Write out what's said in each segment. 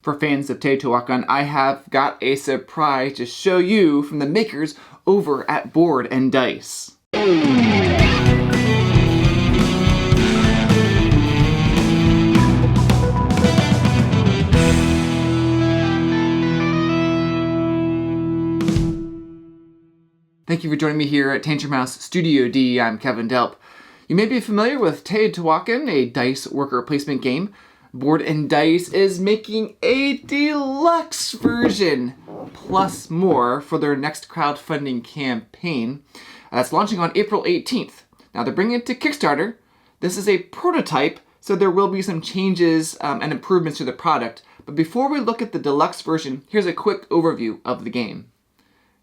For fans of Teotihuacan, I have got a surprise to show you from the makers over at Board and Dice. Thank you for joining me here at Tantrum House Studio D. I'm Kevin Delp. You may be familiar with Teotihuacan, a dice worker placement game. Board and Dice is making a deluxe version, plus more, for their next crowdfunding campaign. That's launching on April 18th. Now they're bringing it to Kickstarter. This is a prototype, so there will be some changes and improvements to the product. But before we look at the deluxe version, here's a quick overview of the game.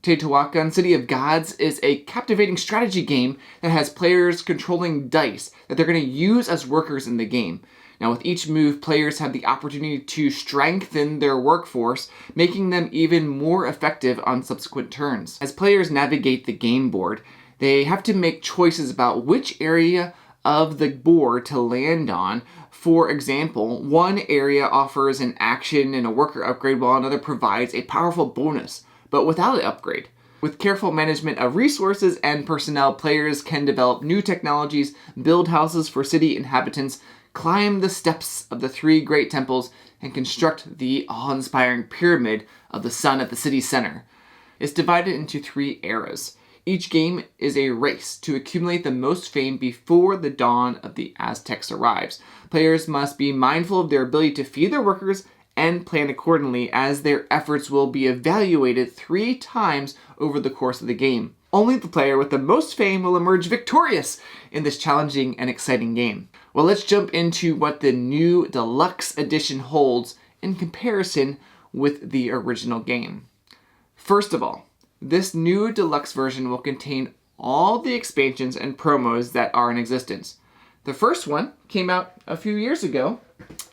Teotihuacan City of Gods is a captivating strategy game that has players controlling dice that they're going to use as workers in the game. Now, with each move, players have the opportunity to strengthen their workforce, making them even more effective on subsequent turns. As players navigate the game board, they have to make choices about which area of the board to land on. For example, one area offers an action and a worker upgrade, while another provides a powerful bonus, but without an upgrade. With careful management of resources and personnel, players can develop new technologies, build houses for city inhabitants, climb the steps of the three great temples, and construct the awe-inspiring pyramid of the sun at the city's center. It's divided into 3 eras. Each game is a race to accumulate the most fame before the dawn of the Aztecs arrives. Players must be mindful of their ability to feed their workers and plan accordingly, as their efforts will be evaluated 3 times over the course of the game. Only the player with the most fame will emerge victorious in this challenging and exciting game. Well, let's jump into what the new deluxe edition holds in comparison with the original game. First of all, this new deluxe version will contain all the expansions and promos that are in existence. The first one came out a few years ago,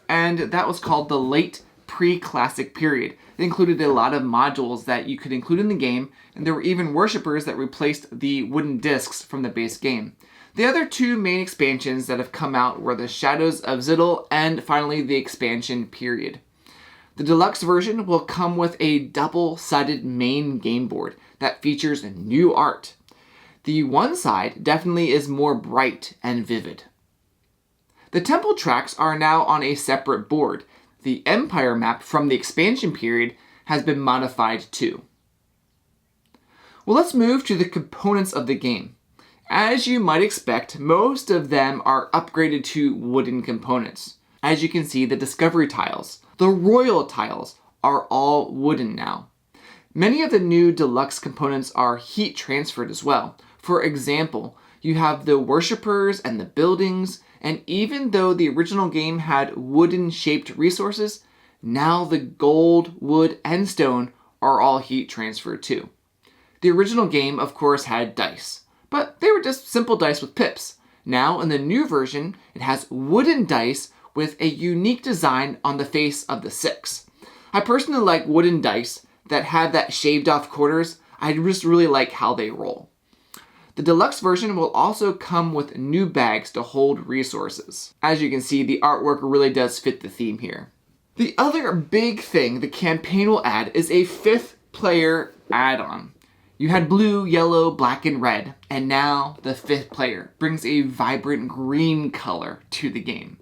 and that was called the Late Pre-Classic Period. It included a lot of modules that you could include in the game, and there were even worshippers that replaced the wooden discs from the base game. The other 2 main expansions that have come out were the Shadows of Zittel and finally the expansion Period. The deluxe version will come with a double-sided main game board that features new art. The one side definitely is more bright and vivid. The temple tracks are now on a separate board. The Empire map from the expansion period has been modified too. Well, let's move to the components of the game. As you might expect, most of them are upgraded to wooden components. As you can see, the discovery tiles, the royal tiles, are all wooden now. Many of the new deluxe components are heat transferred as well. For example, you have the worshippers and the buildings, and even though the original game had wooden-shaped resources, now the gold, wood, and stone are all heat transferred too. The original game, of course, had dice, but they were just simple dice with pips. Now, in the new version, it has wooden dice with a unique design on the face of the 6. I personally like wooden dice that have that shaved-off corners. I just really like how they roll. The deluxe version will also come with new bags to hold resources. As you can see, the artwork really does fit the theme here. The other big thing the campaign will add is a 5th player add-on. You had blue, yellow, black, and red, and now the 5th player brings a vibrant green color to the game.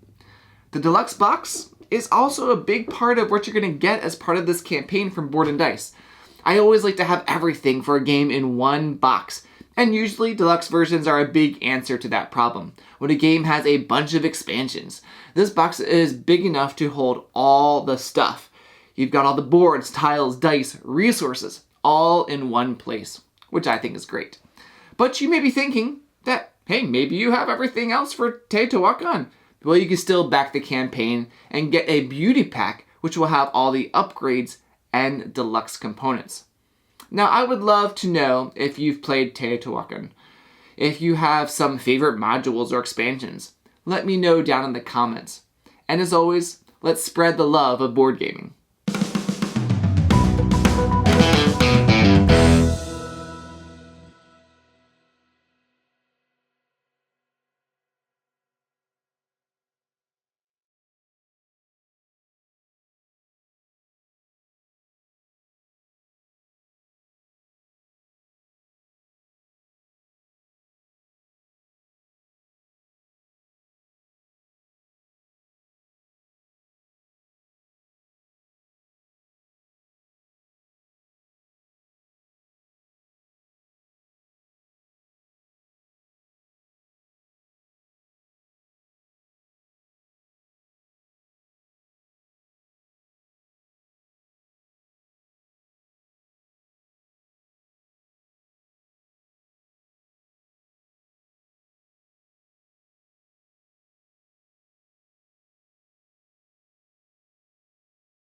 The Deluxe Box is also a big part of what you're going to get as part of this campaign from Board and Dice. I always like to have everything for a game in one box, and usually deluxe versions are a big answer to that problem. When a game has a bunch of expansions, this box is big enough to hold all the stuff. You've got all the boards, tiles, dice, resources, all in one place, which I think is great. But you may be thinking that, hey, maybe you have everything else for Teotihuacan. Well, you can still back the campaign and get a beauty pack, which will have all the upgrades and deluxe components. Now, I would love to know if you've played Teotihuacan. If you have some favorite modules or expansions, let me know down in the comments. And as always, let's spread the love of board gaming.